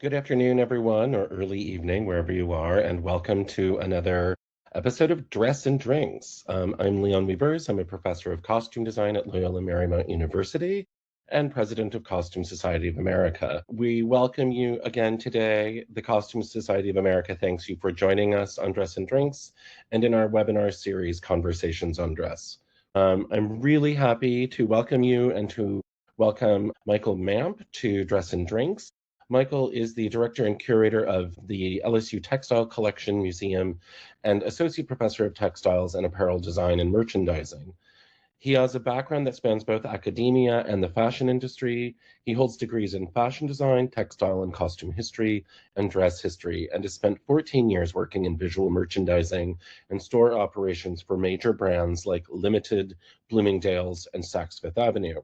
Good afternoon, everyone, or early evening, wherever you are, and welcome to another episode of Dress and Drinks. I'm Leon Weavers. I'm a professor of costume design at Loyola Marymount University and president of Costume Society of America. We welcome you again today. The Costume Society of America thanks you for joining us on Dress and Drinks and in our webinar series, Conversations on Dress. I'm really happy to welcome you and to welcome Michael Mamp to Dress and Drinks. Michael is the director and curator of the LSU Textile Collection Museum and associate professor of textiles and apparel design and merchandising. He has a background that spans both academia and the fashion industry. He holds degrees in fashion design, textile and costume history, and dress history, and has spent 14 years working in visual merchandising and store operations for major brands like Limited, Bloomingdale's, and Saks Fifth Avenue.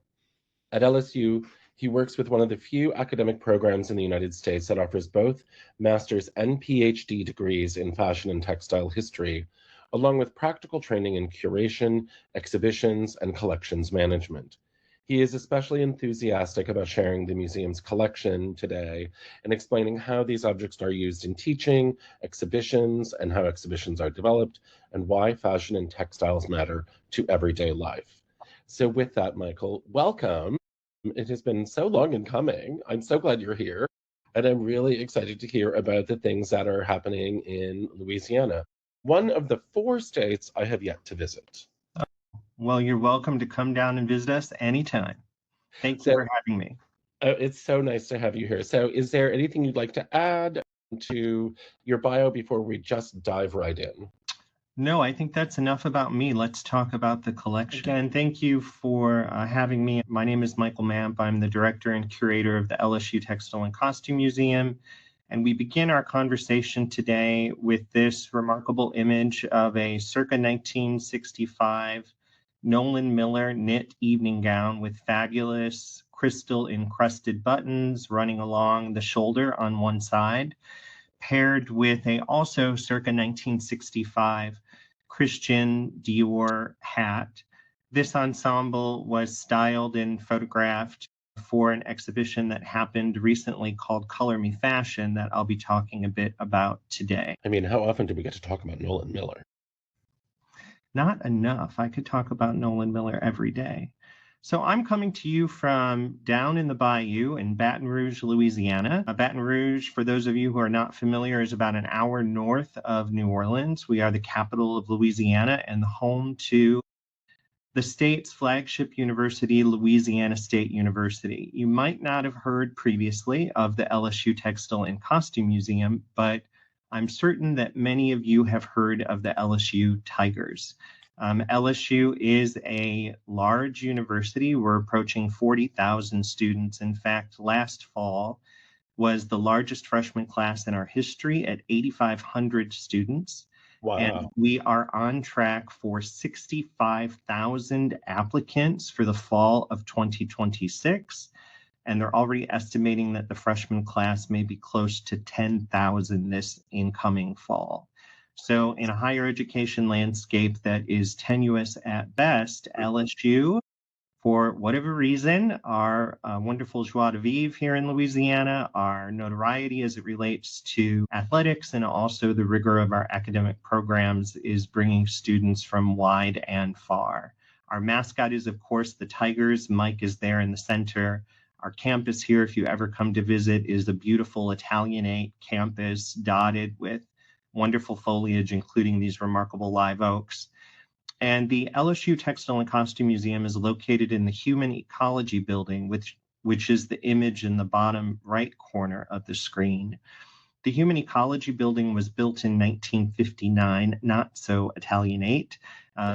At LSU, he works with one of the few academic programs in the United States that offers both master's and PhD degrees in fashion and textile history, along with practical training in curation, exhibitions, and collections management. He is especially enthusiastic about sharing the museum's collection today and explaining how these objects are used in teaching, exhibitions, and how exhibitions are developed, and why fashion and textiles matter to everyday life. So with that, Michael, welcome. It has been so long in coming. I'm so glad you're here. And I'm really excited to hear about the things that are happening in Louisiana, one of the 4 states I have yet to visit. Well, you're welcome to come down and visit us anytime. Thank you for having me. It's so nice to have you here. So is there anything you'd like to add to your bio before we just dive right in? No, I think that's enough about me. Let's talk about the collection. Again, thank you for having me. My name is Michael Mamp. I'm the director and curator of the LSU Textile and Costume Museum. And we begin our conversation today with this remarkable image of a circa 1965 Nolan Miller knit evening gown with fabulous crystal encrusted buttons running along the shoulder on one side, paired with a also circa 1965 Christian Dior hat. This ensemble was styled and photographed for an exhibition that happened recently called Color Me Fashion that I'll be talking a bit about today. I mean, how often do we get to talk about Nolan Miller? Not enough. I could talk about Nolan Miller every day. So I'm coming to you from down in the bayou in Baton Rouge, Louisiana. Baton Rouge, for those of you who are not familiar, is about an hour north of New Orleans. We are the capital of Louisiana and the home to the state's flagship university, Louisiana State University. You might not have heard previously of the LSU Textile and Costume Museum, but I'm certain that many of you have heard of the LSU Tigers. LSU is a large university. We're approaching 40,000 students. In fact, last fall was the largest freshman class in our history at 8,500 students. Wow. And we are on track for 65,000 applicants for the fall of 2026. And they're already estimating that the freshman class may be close to 10,000 this incoming fall. So in a higher education landscape that is tenuous at best, LSU, for whatever reason, our wonderful joie de vivre here in Louisiana, our notoriety as it relates to athletics and also the rigor of our academic programs is bringing students from wide and far. Our mascot is, of course, the Tigers. Mike is there in the center. Our campus here, if you ever come to visit, is a beautiful Italianate campus dotted with wonderful foliage, including these remarkable live oaks. And the LSU Textile and Costume Museum is located in the Human Ecology Building, which is the image in the bottom right corner of the screen. The Human Ecology Building was built in 1959, not so Italianate,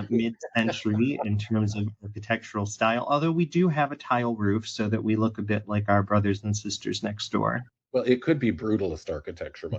mid-century in terms of architectural style, although we do have a tile roof so that we look a bit like our brothers and sisters next door. Well, it could be brutalist architecture.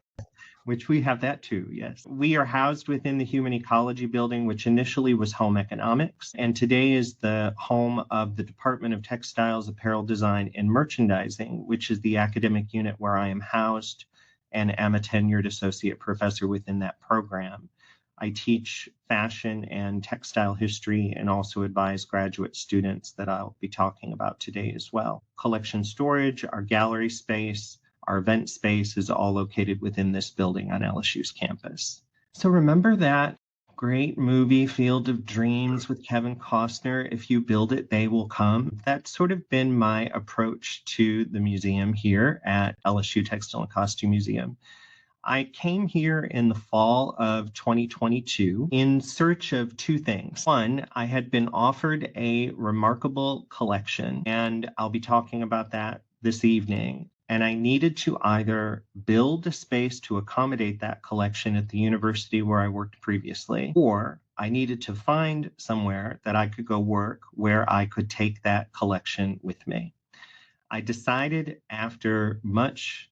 Which we have that too, yes. We are housed within the Human Ecology Building, which initially was Home Economics, and today is the home of the Department of Textiles, Apparel Design, and Merchandising, which is the academic unit where I am housed and am a tenured associate professor within that program. I teach fashion and textile history and also advise graduate students that I'll be talking about today as well. Collection storage, our gallery space, Our event space is all located within this building on LSU's campus. So remember that great movie, Field of Dreams, with Kevin Costner, "If you build it, they will come." That's sort of been my approach to the museum here at LSU Textile and Costume Museum. I came here in the fall of 2022 in search of two things. One, I had been offered a remarkable collection, and I'll be talking about that this evening. And I needed to either build a space to accommodate that collection at the university where I worked previously, or I needed to find somewhere that I could go work where I could take that collection with me. I decided, after much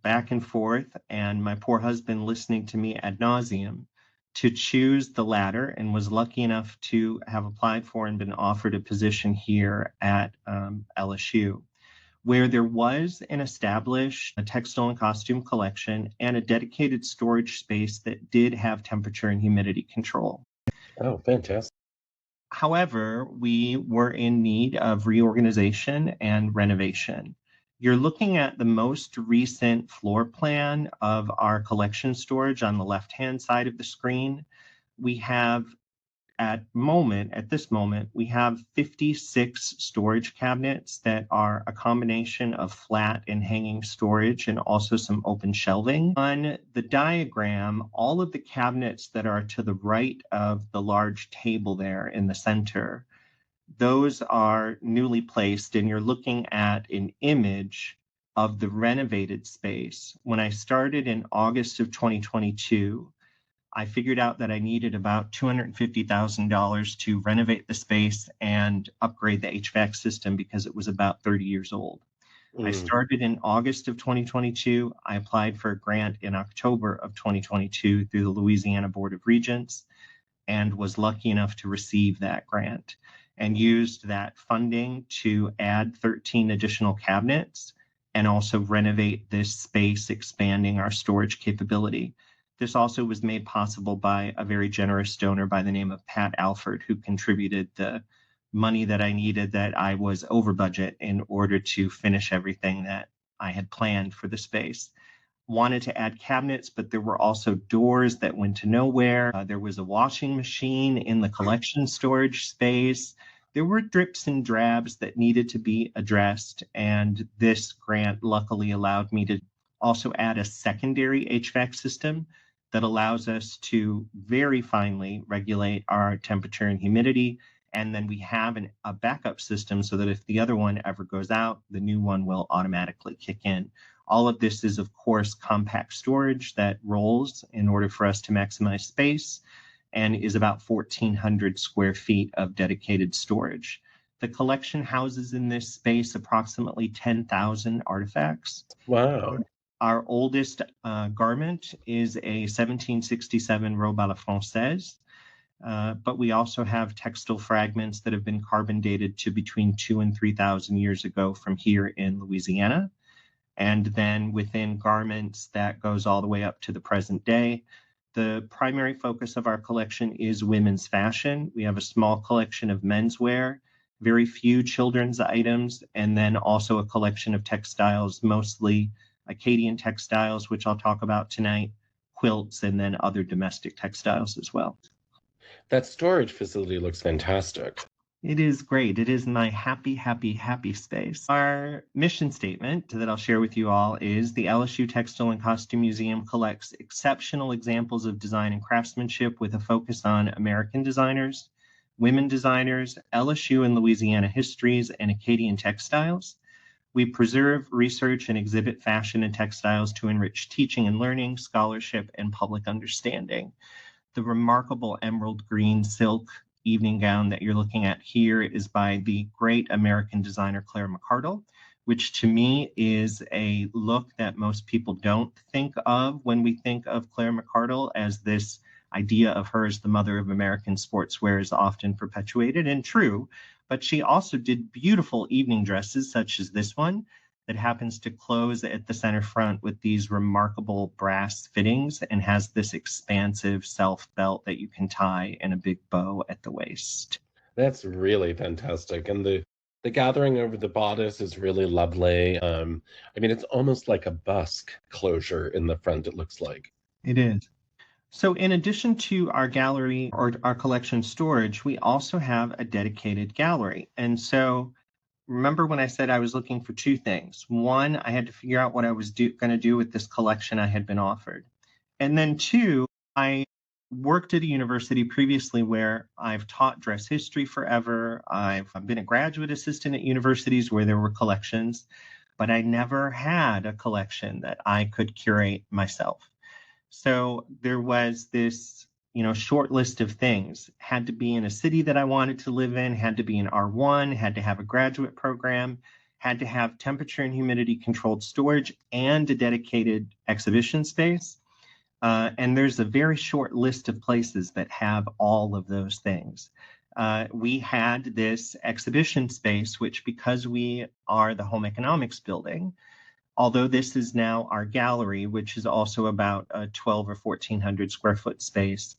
back and forth and my poor husband listening to me ad nauseum, to choose the latter, and was lucky enough to have applied for and been offered a position here at LSU, where there was an established textile and costume collection and a dedicated storage space that did have temperature and humidity control. Oh, fantastic. However, we were in need of reorganization and renovation. You're looking at the most recent floor plan of our collection storage on the left-hand side of the screen. We have at this moment, we have 56 storage cabinets that are a combination of flat and hanging storage and also some open shelving. On the diagram, all of the cabinets that are to the right of the large table there in the center, those are newly placed, and you're looking at an image of the renovated space. When I started in August of 2022, I figured out that I needed about $250,000 to renovate the space and upgrade the HVAC system because it was about 30 years old. I started in August of 2022. I applied for a grant in October of 2022 through the Louisiana Board of Regents and was lucky enough to receive that grant and used that funding to add 13 additional cabinets and also renovate this space, expanding our storage capability. This also was made possible by a very generous donor by the name of Pat Alford, who contributed the money that I needed, that I was over budget, in order to finish everything that I had planned for the space. Wanted to add cabinets, but there were also doors that went to nowhere. There was a washing machine in the collection storage space. There were drips and drabs that needed to be addressed, and this grant luckily allowed me to also add a secondary HVAC system that allows us to very finely regulate our temperature and humidity. And then we have a backup system so that if the other one ever goes out, the new one will automatically kick in. All of this is, of course, compact storage that rolls in order for us to maximize space, and is about 1,400 square feet of dedicated storage. The collection houses in this space approximately 10,000 artifacts. Wow. Our oldest garment is a 1767 robe à la française, but we also have textile fragments that have been carbon dated to between 2,000 and 3,000 years ago from here in Louisiana. And then within garments, that goes all the way up to the present day. The primary focus of our collection is women's fashion. We have a small collection of menswear, very few children's items, and then also a collection of textiles, mostly Acadian textiles, which I'll talk about tonight, quilts, and then other domestic textiles as well. That storage facility looks fantastic. It is great. It is my happy, happy, happy space. Our mission statement that I'll share with you all is: the LSU Textile and Costume Museum collects exceptional examples of design and craftsmanship with a focus on American designers, women designers, LSU and Louisiana histories, and Acadian textiles. We preserve, research, and exhibit fashion and textiles to enrich teaching and learning, scholarship, and public understanding. The remarkable emerald green silk evening gown that you're looking at here is by the great American designer Claire McCardle, which to me is a look that most people don't think of when we think of Claire McCardle, as this idea of her as the mother of American sportswear is often perpetuated, and true. But she also did beautiful evening dresses, such as this one, that happens to close at the center front with these remarkable brass fittings and has this expansive self belt that you can tie in a big bow at the waist. That's really fantastic. And the The gathering over the bodice is really lovely. I mean, it's almost like a busk closure in the front, it looks like. It is. So in addition to our gallery or our collection storage, we also have a dedicated gallery. And so remember when I said I was looking for two things? One, I had to figure out what I was going to do with this collection I had been offered. And then two, I worked at a university previously where I've taught dress history forever. I've been a graduate assistant at universities where there were collections, but I never had a collection that I could curate myself. So there was this, short list of things. Had to be in a city that I wanted to live in, had to be in R1, had to have a graduate program, had to have temperature and humidity controlled storage and a dedicated exhibition space. And there's a very short list of places that have all of those things. We had this exhibition space, which because we are the home economics building, although this is now our gallery, which is also about a 12 or 1400 square foot space,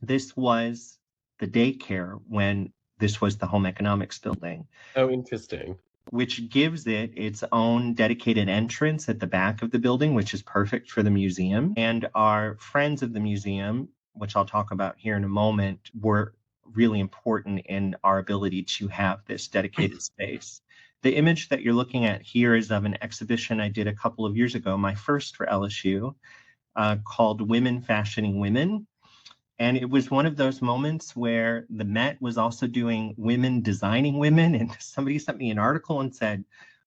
this was the daycare when this was the home economics building. Oh, interesting. Which gives it its own dedicated entrance at the back of the building, which is perfect for the museum. And our friends of the museum, which I'll talk about here in a moment, were really important in our ability to have this dedicated space. The image that you're looking at here is of an exhibition I did a couple of years ago, my first for LSU, called Women Fashioning Women. And it was one of those moments where the Met was also doing women designing women. And somebody sent me an article and said,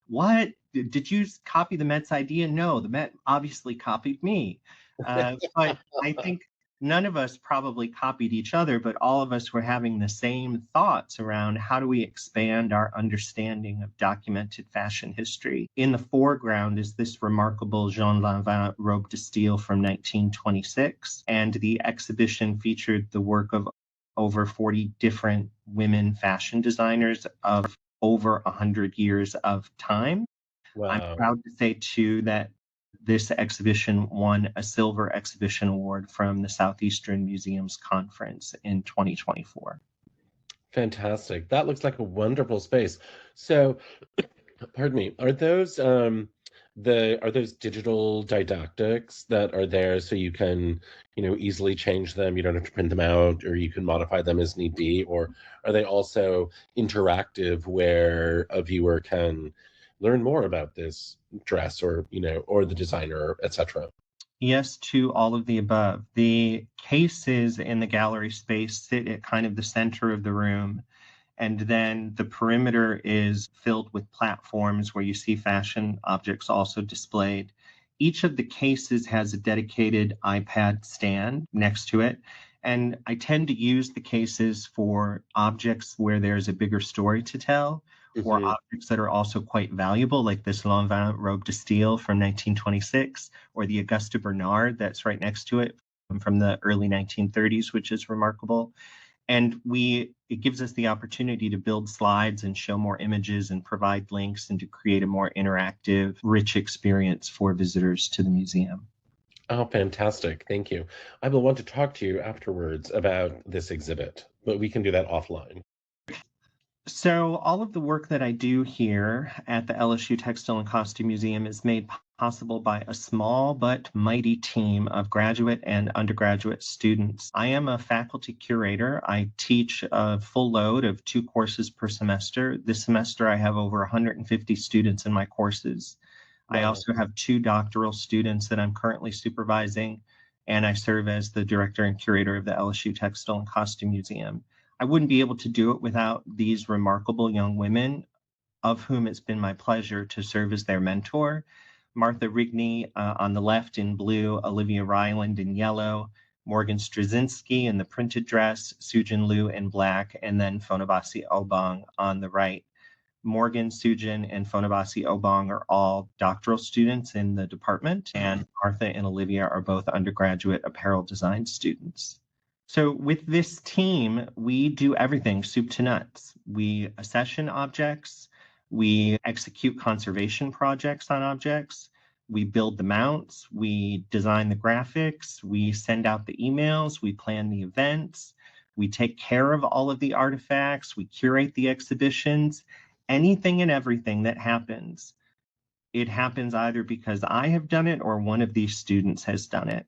what? Did you copy the Met's idea? No, the Met obviously copied me. But I think none of us probably copied each other, but all of us were having the same thoughts around how do we expand our understanding of documented fashion history. In the foreground is this remarkable Jean Lanvin robe de style from 1926, and the exhibition featured the work of over 40 different women fashion designers of over 100 years of time. I'm Wow. proud to say, too, that this exhibition won a Silver Exhibition Award from the Southeastern Museums Conference in 2024. Fantastic. That looks like a wonderful space. So, pardon me, are those digital didactics that are there so you can, easily change them, you don't have to print them out, or you can modify them as need be, or are they also interactive where a viewer can learn more about this dress or, or the designer, etc.? Yes, to all of the above. The cases in the gallery space sit at kind of the center of the room. And then the perimeter is filled with platforms where you see fashion objects also displayed. Each of the cases has a dedicated iPad stand next to it. And I tend to use the cases for objects where there's a bigger story to tell, or Hmm. objects that are also quite valuable, like this Lanvin robe de style from 1926, or the Augusta Bernard that's right next to it from the early 1930s, which is remarkable. And it gives us the opportunity to build slides and show more images and provide links and to create a more interactive, rich experience for visitors to the museum. Oh, fantastic. Thank you. I will want to talk to you afterwards about this exhibit, but we can do that offline. So all of the work that I do here at the LSU Textile and Costume Museum is made possible by a small but mighty team of graduate and undergraduate students. I am a faculty curator. I teach a full load of 2 courses per semester. This semester, I have over 150 students in my courses. I Wow. also have 2 doctoral students that I'm currently supervising, and I serve as the director and curator of the LSU Textile and Costume Museum. I wouldn't be able to do it without these remarkable young women, of whom it's been my pleasure to serve as their mentor. Martha Rigney on the left in blue, Olivia Ryland in yellow, Morgan Straczynski in the printed dress, Sujin Liu in black, and then Fonabasi Obong on the right. Morgan, Sujin, and Fonabasi Obong are all doctoral students in the department, and Martha and Olivia are both undergraduate apparel design students. So with this team, we do everything soup to nuts. We accession objects, we execute conservation projects on objects, we build the mounts, we design the graphics, we send out the emails, we plan the events, we take care of all of the artifacts, we curate the exhibitions, anything and everything that happens, it happens either because I have done it or one of these students has done it.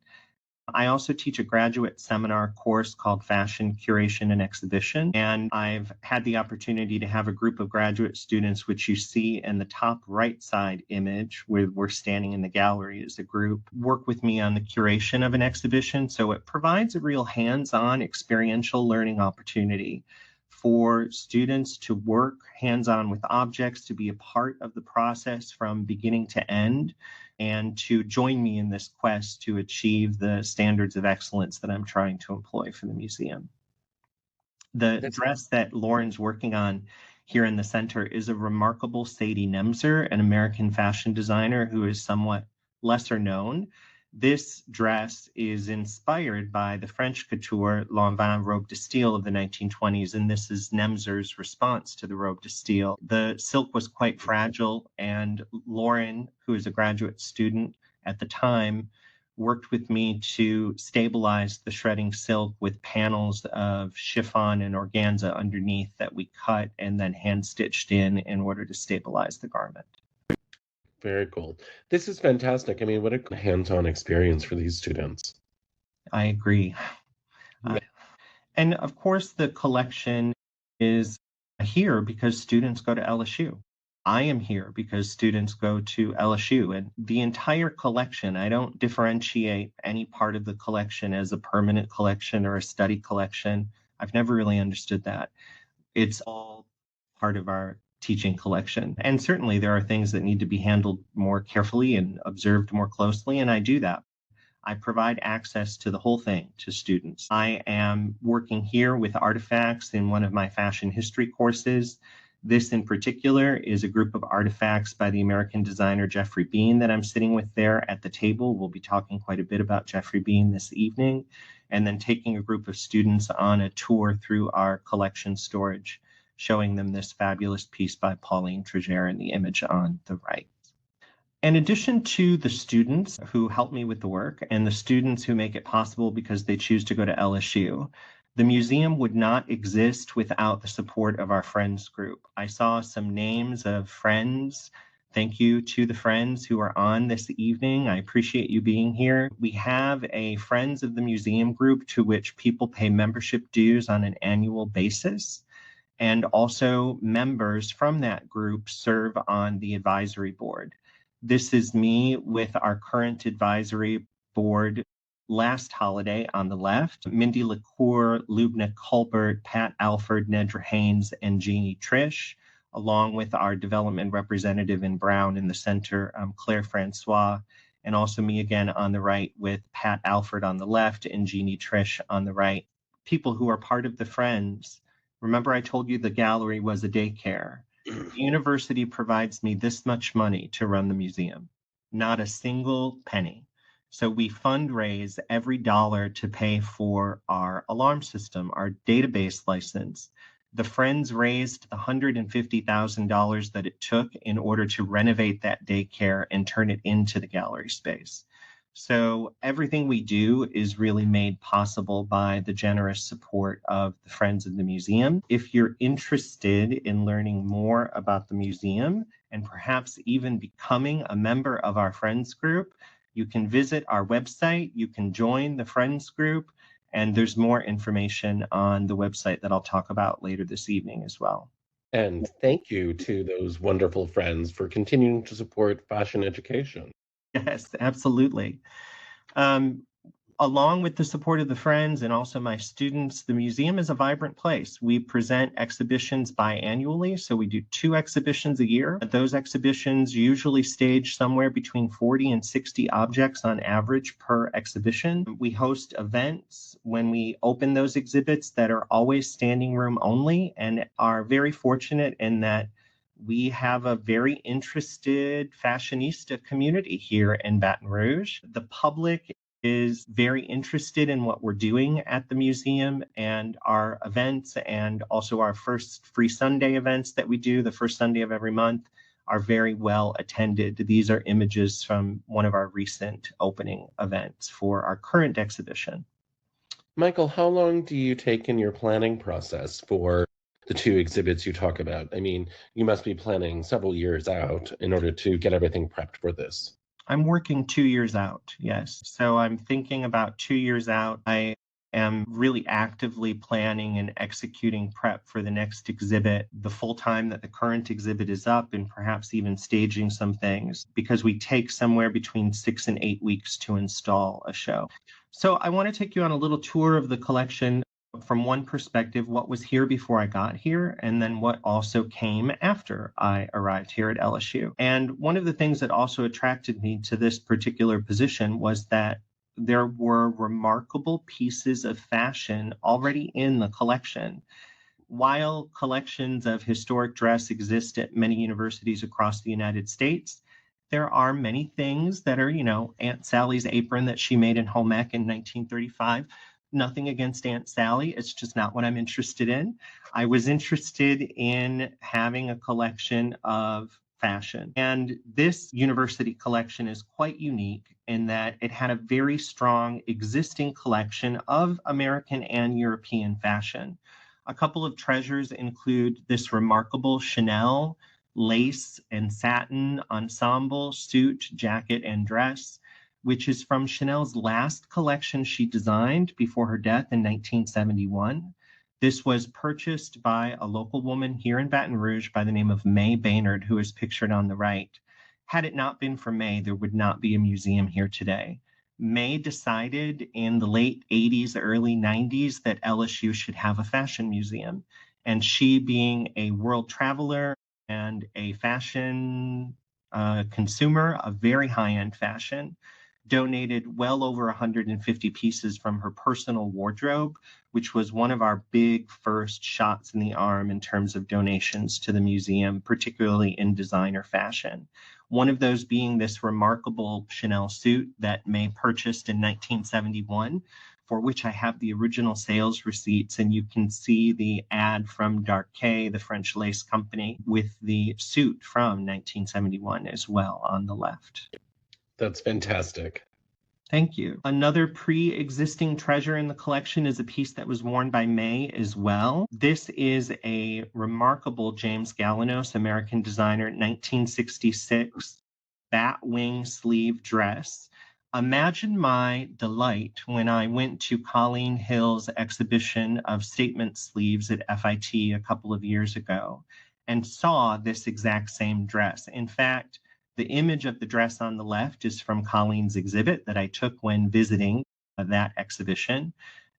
I also teach a graduate seminar course called Fashion Curation and Exhibition, and I've had the opportunity to have a group of graduate students, which you see in the top right side image, where we're standing in the gallery as a group, work with me on the curation of an exhibition. So it provides a real hands-on experiential learning opportunity for students to work hands-on with objects, to be a part of the process from beginning to end, and to join me in this quest to achieve the standards of excellence that I'm trying to employ for the museum. The That's dress that Lauren's working on here in the center is a remarkable Sadie Nemser, an American fashion designer who is somewhat lesser known. This dress is inspired by the French couture Lanvin robe de style of the 1920s, and this is Nemser's response to the robe de style. The silk was quite fragile, and Lauren, who is a graduate student at the time, worked with me to stabilize the shredding silk with panels of chiffon and organza underneath that we cut and then hand stitched in order to stabilize the garment. very cool. This is fantastic. I mean, what a hands-on experience for these students. I agree. Yeah. And of course, the collection is here because students go to LSU. I am here because students go to LSU, and the entire collection, I don't differentiate any part of the collection as a permanent collection or a study collection. I've never really understood that. It's all part of our teaching collection. And certainly there are things that need to be handled more carefully and observed more closely, and I do that. I provide access to the whole thing to students. I am working here with artifacts in one of my fashion history courses. This in particular is a group of artifacts by the American designer Jeffrey Bean that I'm sitting with there at the table. We'll be talking quite a bit about Jeffrey Bean this evening, and then taking a group of students on a tour through our collection storage, showing them this fabulous piece by Pauline Trégère in the image on the right. In addition to the students who help me with the work and the students who make it possible because they choose to go to LSU, the museum would not exist without the support of our friends group. I saw some names of friends. Thank you to the friends who are on this evening. I appreciate you being here. We have a Friends of the Museum group to which people pay membership dues on an annual basis. And also members from that group serve on the advisory board. This is me with our current advisory board last holiday on the left, Mindy LaCour, Lubna Colbert, Pat Alford, Nedra Haynes, and Jeannie Trish, along with our development representative in Brown in the center, Claire Francois, and also me again on the right with Pat Alford on the left and Jeannie Trish on the right. People who are part of the Friends. Remember I told you the gallery was a daycare. The university provides me this much money to run the museum, not a single penny. So we fundraise every dollar to pay for our alarm system, our database license. The Friends raised the $150,000 that it took in order to renovate that daycare and turn it into the gallery space. So everything we do is really made possible by the generous support of the Friends of the Museum. If you're interested in learning more about the museum and perhaps even becoming a member of our Friends group, you can visit our website, you can join the Friends group, and there's more information on the website that I'll talk about later this evening as well. And thank you to those wonderful friends for continuing to support fashion education. Yes, absolutely. Um, Along with the support of the Friends and also my students, the museum is a vibrant place. We present exhibitions biannually, so we do 2 exhibitions a year. Those exhibitions usually stage somewhere between 40 and 60 objects on average per exhibition. We host events when we open those exhibits that are always standing room only, and are very fortunate in that we have a very interested fashionista community here in Baton Rouge. The public is very interested in what we're doing at the museum and our events, and also our first free Sunday events that we do the first Sunday of every month are very well attended. These are images from one of our recent opening events for our current exhibition. Michael, how long do you take in your planning process for the two exhibits you talk about? I mean, you must be planning several years out in order to get everything prepped for this. I'm working 2 years out, yes. So I'm thinking about 2 years out. I am really actively planning and executing prep for the next exhibit the full time that the current exhibit is up, and perhaps even staging some things, because we take somewhere between 6 and 8 weeks to install a show. So I want to take you on a little tour of the collection from one perspective, what was here before I got here, and then what also came after I arrived here at LSU. And one of the things that also attracted me to this particular position was that there were remarkable pieces of fashion already in the collection. While collections of historic dress exist at many universities across the United States, there are many things that are, Aunt Sally's apron that she made in home ec in 1935. Nothing against Aunt Sally. It's just not what I'm interested in. I was interested in having a collection of fashion. And this university collection is quite unique in that it had a very strong existing collection of American and European fashion. A couple of treasures include this remarkable Chanel lace and satin ensemble suit, jacket, and dress, which is from Chanel's last collection she designed before her death in 1971. This was purchased by a local woman here in Baton Rouge by the name of May Baynard, who is pictured on the right. Had it not been for May, there would not be a museum here today. May decided in the late 80s, early 90s that LSU should have a fashion museum. And she, being a world traveler and a fashion consumer of very high-end fashion, donated well over 150 pieces from her personal wardrobe, which was one of our big first shots in the arm in terms of donations to the museum, particularly in designer fashion. One of those being this remarkable Chanel suit that May purchased in 1971, for which I have the original sales receipts, and you can see the ad from Darquet, the French lace company, with the suit from 1971 as well on the left. That's fantastic. Thank you. Another pre-existing treasure in the collection is a piece that was worn by May as well. This is a remarkable James Galanos, American designer, 1966 bat wing sleeve dress. Imagine my delight when I went to Colleen Hill's exhibition of statement sleeves at FIT a couple of years ago and saw this exact same dress. In fact, the image of the dress on the left is from Colleen's exhibit that I took when visiting that exhibition.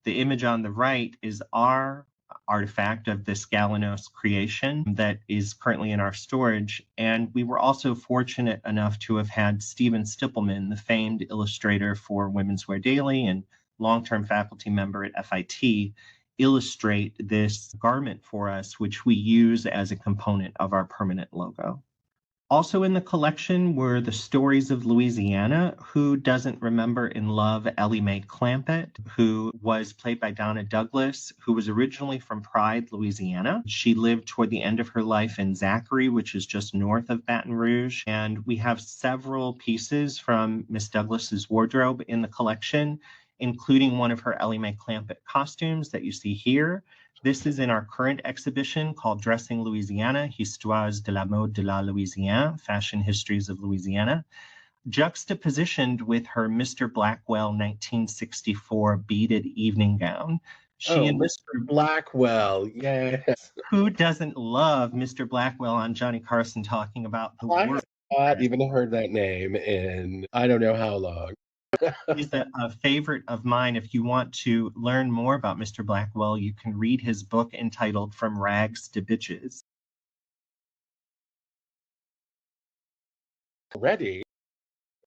The image on the right is our artifact of this Galanos creation that is currently in our storage. And we were also fortunate enough to have had Stephen Stippleman, the famed illustrator for Women's Wear Daily and long-term faculty member at FIT, illustrate this garment for us, which we use as a component of our permanent logo. Also in the collection were the Stories of Louisiana. Who doesn't remember and love Ellie Mae Clampett, who was played by Donna Douglas, who was originally from Pride, Louisiana. She lived toward the end of her life in Zachary, which is just north of Baton Rouge. And we have several pieces from Miss Douglas's wardrobe in the collection, including one of her Ellie Mae Clampett costumes that you see here. This is in our current exhibition called Dressing Louisiana, Histoires de la Mode de la Louisiane, Fashion Histories of Louisiana, juxtapositioned with her Mr. Blackwell 1964 beaded evening gown. She and Mr. Blackwell, yes. Who doesn't love Mr. Blackwell on Johnny Carson talking about the world? I have not even heard that name in I don't know how long. He's a favorite of mine. If you want to learn more about Mr. Blackwell, you can read his book entitled From Rags to Bitches. Ready?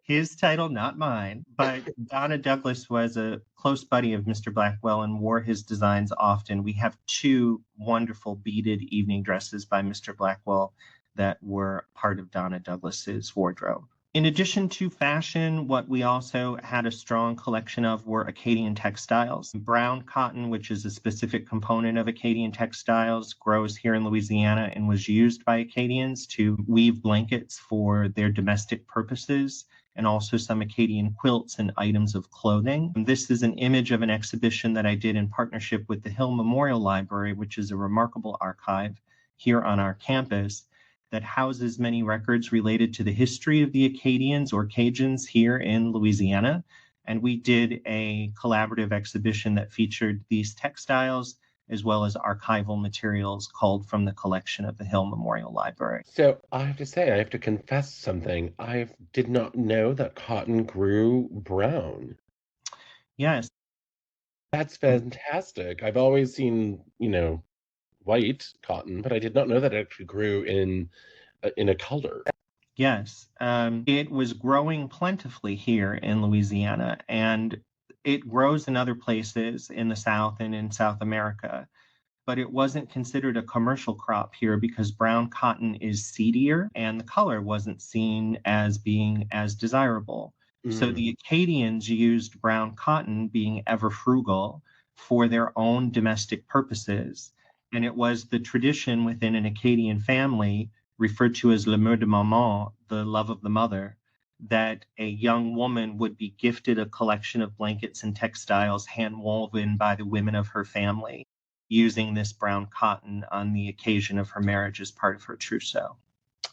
His title, not mine, but Donna Douglas was a close buddy of Mr. Blackwell and wore his designs often. We have two wonderful beaded evening dresses by Mr. Blackwell that were part of Donna Douglas's wardrobe. In addition to fashion, what we also had a strong collection of were Acadian textiles. Brown cotton, which is a specific component of Acadian textiles, grows here in Louisiana and was used by Acadians to weave blankets for their domestic purposes. and also some Acadian quilts and items of clothing. And this is an image of an exhibition that I did in partnership with the Hill Memorial Library, which is a remarkable archive here on our campus that houses many records related to the history of the Acadians or Cajuns here in Louisiana. And we did a collaborative exhibition that featured these textiles as well as archival materials culled from the collection of the Hill Memorial Library. So I have to say, I have to confess something. I did not know that cotton grew brown. Yes. That's fantastic. I've always seen, white cotton, but I did not know that it actually grew in a color. Yes, it was growing plentifully here in Louisiana, and it grows in other places in the South and in South America, but it wasn't considered a commercial crop here because brown cotton is seedier and the color wasn't seen as being as desirable. So Mm. the Acadians used brown cotton, being ever frugal, for their own domestic purposes. And it was the tradition within an Acadian family referred to as l'amour de maman, the love of the mother, that a young woman would be gifted a collection of blankets and textiles hand woven by the women of her family using this brown cotton on the occasion of her marriage as part of her trousseau.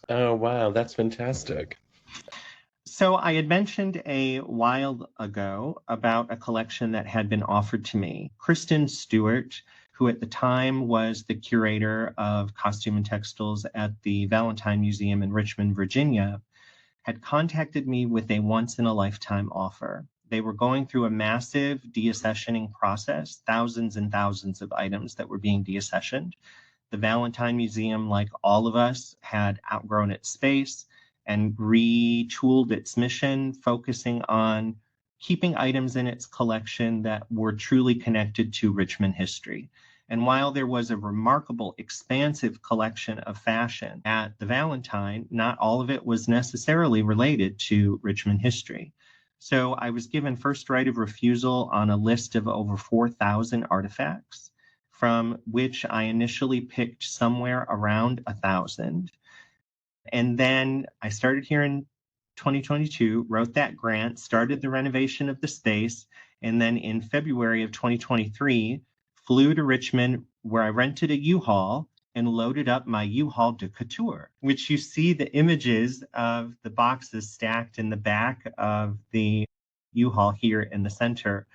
Oh, wow, that's fantastic. So I had mentioned a while ago about a collection that had been offered to me. Kristen Stewart, who at the time was the curator of costume and textiles at the Valentine Museum in Richmond, Virginia, had contacted me with a once-in-a-lifetime offer. They were going through a massive deaccessioning process, thousands and thousands of items that were being deaccessioned. The Valentine Museum, like all of us, had outgrown its space and retooled its mission, focusing on keeping items in its collection that were truly connected to Richmond history. And while there was a remarkable, expansive collection of fashion at the Valentine, not all of it was necessarily related to Richmond history. So I was given first right of refusal on a list of over 4,000 artifacts, from which I initially picked somewhere around 1,000. And then I started here in 2022, wrote that grant, started the renovation of the space, and then in February of 2023, flew to Richmond where I rented a U-Haul and loaded up my U-Haul de couture, which you see the images of the boxes stacked in the back of the U-Haul here in the center.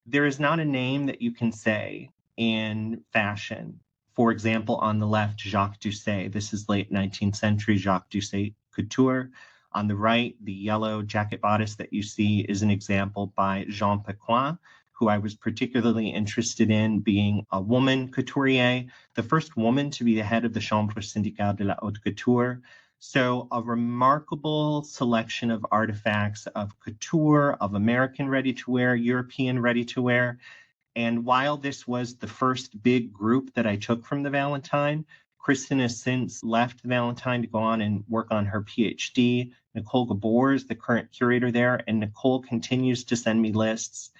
There is not a name that you can say in fashion. For example, on the left, Jacques Doucet. This is late 19th century Jacques Doucet couture. On the right, the yellow jacket bodice that you see is an example by Jean Pequin, who I was particularly interested in, being a woman couturier, the first woman to be the head of the Chambre syndicale de la haute couture. So a remarkable selection of artifacts of couture, of American ready-to-wear, European ready-to-wear. And while this was the first big group that I took from the Valentine, Kristen has since left the Valentine to go on and work on her PhD. Nicole Gabor is the current curator there, and Nicole continues to send me lists.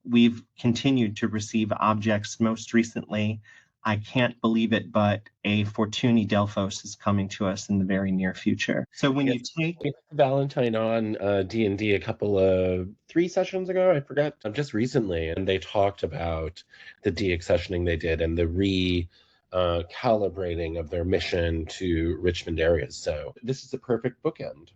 We've continued to receive objects. Most recently, I can't believe it, but a Fortuny Delphos is coming to us in the very near future. So when you take We had Valentine on D&D a couple of 3 sessions ago, I forgot, just recently, and they talked about the deaccessioning they did and the calibrating of their mission to Richmond areas. So this is a perfect bookend.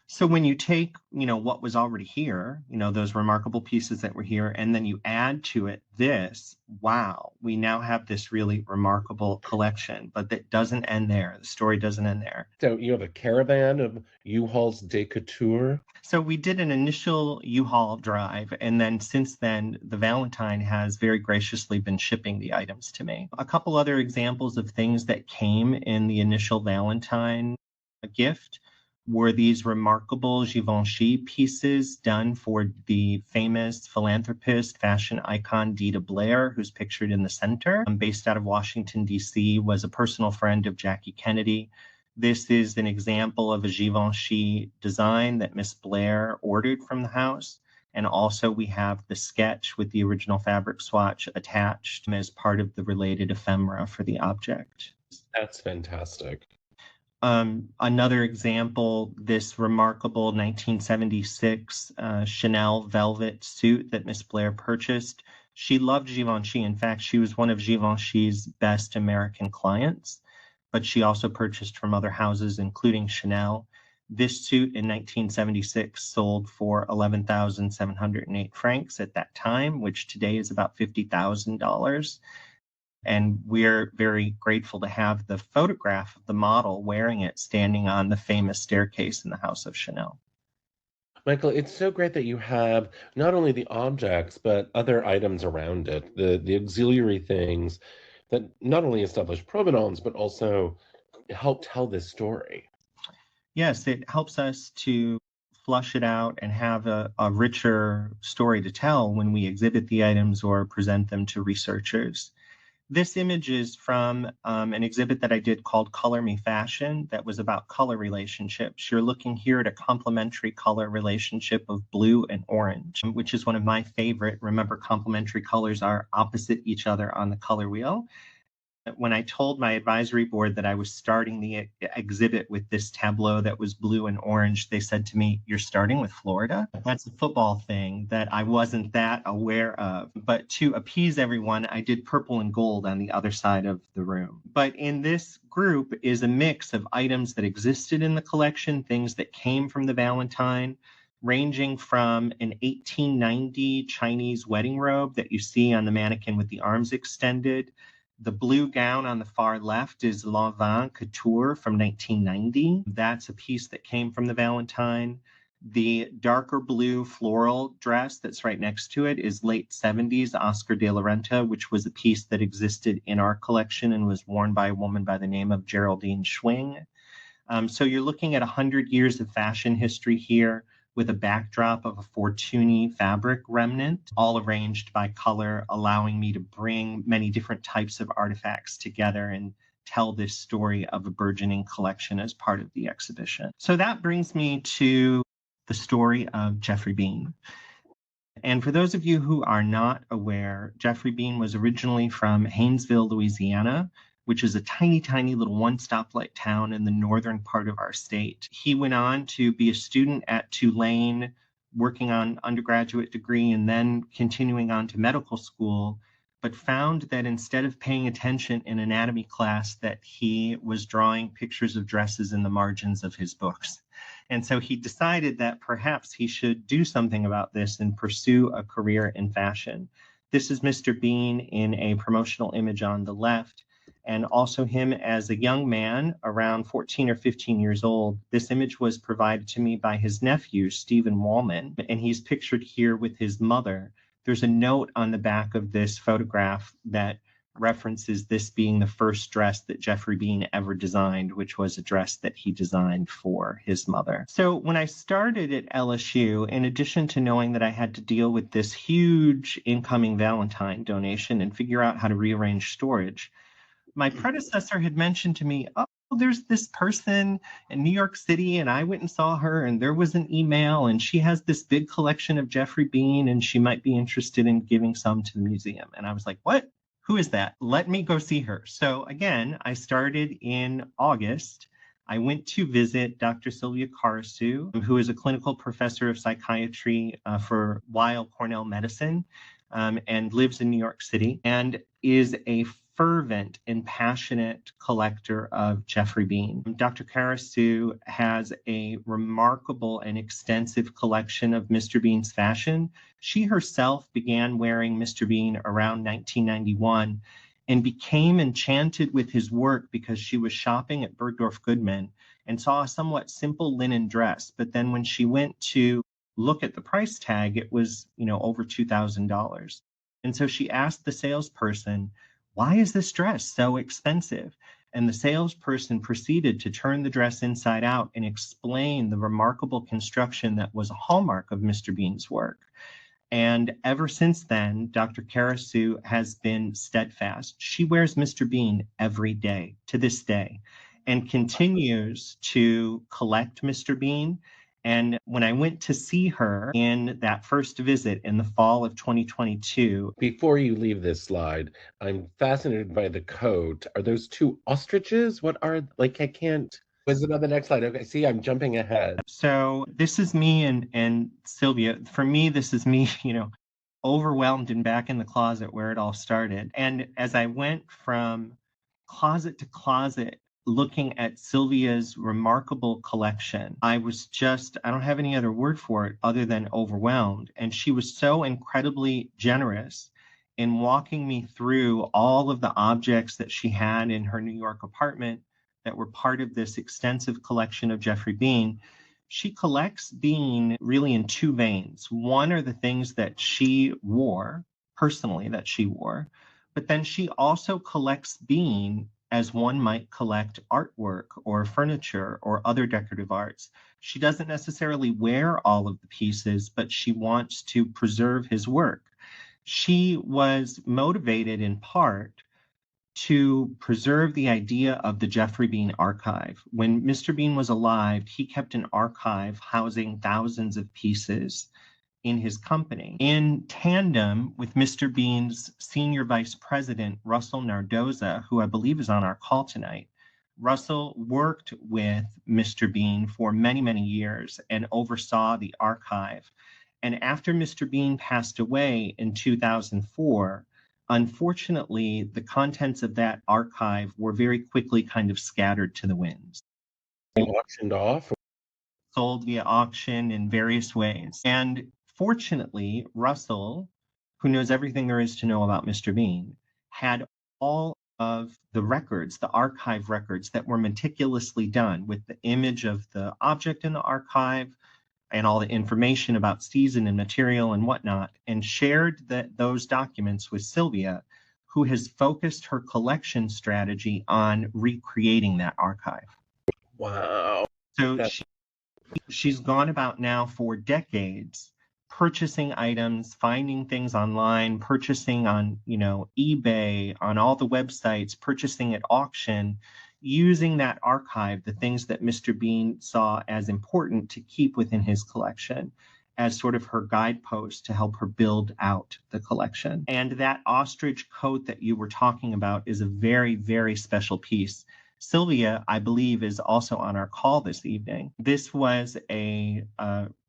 So when you take, what was already here, those remarkable pieces that were here, and then you add to it this, wow, we now have this really remarkable collection, but that doesn't end there. The story doesn't end there. So you have a caravan of U-Hauls de couture. So we did an initial U-Haul drive, and then since then, the Valentine has very graciously been shipping the items to me. A couple other examples of things that came in the initial Valentine gift were these remarkable Givenchy pieces done for the famous philanthropist, fashion icon Dita Blair, who's pictured in the center. Based out of Washington, D.C., was a personal friend of Jackie Kennedy. This is an example of a Givenchy design that Miss Blair ordered from the house. And also we have the sketch with the original fabric swatch attached as part of the related ephemera for the object. That's fantastic. Another example, this remarkable 1976 Chanel velvet suit that Miss Blair purchased. She loved Givenchy. In fact, she was one of Givenchy's best American clients, but she also purchased from other houses, including Chanel. This suit in 1976 sold for 11,708 francs at that time, which today is about $50,000. And we're very grateful to have the photograph of the model wearing it standing on the famous staircase in the House of Chanel. Michael, it's so great that you have not only the objects, but other items around it, the auxiliary things that not only establish provenance, but also help tell this story. Yes, it helps us to flush it out and have a richer story to tell when we exhibit the items or present them to researchers. This image is from an exhibit that I did called Color Me Fashion that was about color relationships. You're looking here at a complementary color relationship of blue and orange, which is one of my favorite. Remember, complementary colors are opposite each other on the color wheel. When I told my advisory board that I was starting the exhibit with this tableau that was blue and orange, they said to me, "You're starting with Florida?" That's a football thing that I wasn't that aware of. But to appease everyone, I did purple and gold on the other side of the room. But in this group is a mix of items that existed in the collection, things that came from the Valentine, ranging from an 1890 Chinese wedding robe that you see on the mannequin with the arms extended. The blue gown on the far left is Lanvin Couture from 1990. That's a piece that came from the Valentine. The darker blue floral dress that's right next to it is late 70s Oscar de la Renta, which was a piece that existed in our collection and was worn by a woman by the name of Geraldine Schwing. So you're looking at 100 years of fashion history here, with a backdrop of a Fortuny fabric remnant, all arranged by color, allowing me to bring many different types of artifacts together and tell this story of a burgeoning collection as part of the exhibition. So that brings me to the story of Geoffrey Beene. And for those of you who are not aware, Geoffrey Beene was originally from Haynesville, Louisiana, which is a tiny, tiny little one-stoplight town in the northern part of our state. He went on to be a student at Tulane, working on undergraduate degree and then continuing on to medical school, but found that instead of paying attention in anatomy class, that he was drawing pictures of dresses in the margins of his books. And so he decided that perhaps he should do something about this and pursue a career in fashion. This is Mr. Beene in a promotional image on the left, and also him as a young man around 14 or 15 years old. This image was provided to me by his nephew, Stephen Wallman, and he's pictured here with his mother. There's a note on the back of this photograph that references this being the first dress that Geoffrey Beene ever designed, which was a dress that he designed for his mother. So when I started at LSU, in addition to knowing that I had to deal with this huge incoming Valentine donation and figure out how to rearrange storage, my predecessor had mentioned to me, "Oh, there's this person in New York City, and I went and saw her, and there was an email, and she has this big collection of Geoffrey Beene, and she might be interested in giving some to the museum." And I was like, "What? Who is that? Let me go see her." So again, I started in August. I went to visit Dr. Sylvia Karasu, who is a clinical professor of psychiatry for Weill Cornell Medicine, and lives in New York City, and is a fervent and passionate collector of Geoffrey Beene. Dr. Karasu has a remarkable and extensive collection of Mr. Beane's fashion. She herself began wearing Mr. Beene around 1991 and became enchanted with his work because she was shopping at Bergdorf Goodman and saw a somewhat simple linen dress. But then when she went to look at the price tag, it was, over $2,000. And so she asked the salesperson, "Why is this dress so expensive?" And the salesperson proceeded to turn the dress inside out and explain the remarkable construction that was a hallmark of Mr. Beane's work. And ever since then, Dr. Karasu has been steadfast. She wears Mr. Beene every day to this day and continues to collect Mr. Beene. And when I went to see her in that first visit in the fall of 2022. Before you leave this slide, I'm fascinated by the coat. Are those two ostriches? What are, like, I can't. Was it on the next slide? Okay, see, I'm jumping ahead. So this is me and Sylvia. For me, this is me, overwhelmed and back in the closet where it all started. And as I went from closet to closet looking at Sylvia's remarkable collection, I was just, I don't have any other word for it other than overwhelmed. And she was so incredibly generous in walking me through all of the objects that she had in her New York apartment that were part of this extensive collection of Geoffrey Beene. She collects Beene really in two veins. One are the things that she wore, personally, that she wore, but then she also collects Beene as one might collect artwork or furniture or other decorative arts. She doesn't necessarily wear all of the pieces, but she wants to preserve his work. She was motivated in part to preserve the idea of the Geoffrey Beene archive. When Mr. Beene was alive, he kept an archive housing thousands of pieces in his company. In tandem with Mr. Beane's senior vice president, Russell Nardoza, who I believe is on our call tonight, Russell worked with Mr. Beene for many, many years and oversaw the archive. And after Mr. Beene passed away in 2004, unfortunately, the contents of that archive were very quickly kind of scattered to the winds. Auctioned off. Sold via auction in various ways. And fortunately, Russell, who knows everything there is to know about Mr. Beene, had all of the records, the archive records that were meticulously done with the image of the object in the archive and all the information about season and material and whatnot, and shared those documents with Sylvia, who has focused her collection strategy on recreating that archive. Wow. So she's gone about now for decades purchasing items, finding things online, purchasing on, eBay, on all the websites, purchasing at auction, using that archive, the things that Mr. Beene saw as important to keep within his collection, as sort of her guidepost to help her build out the collection. And that ostrich coat that you were talking about is a very, very special piece. Sylvia, I believe, is also on our call this evening. This was a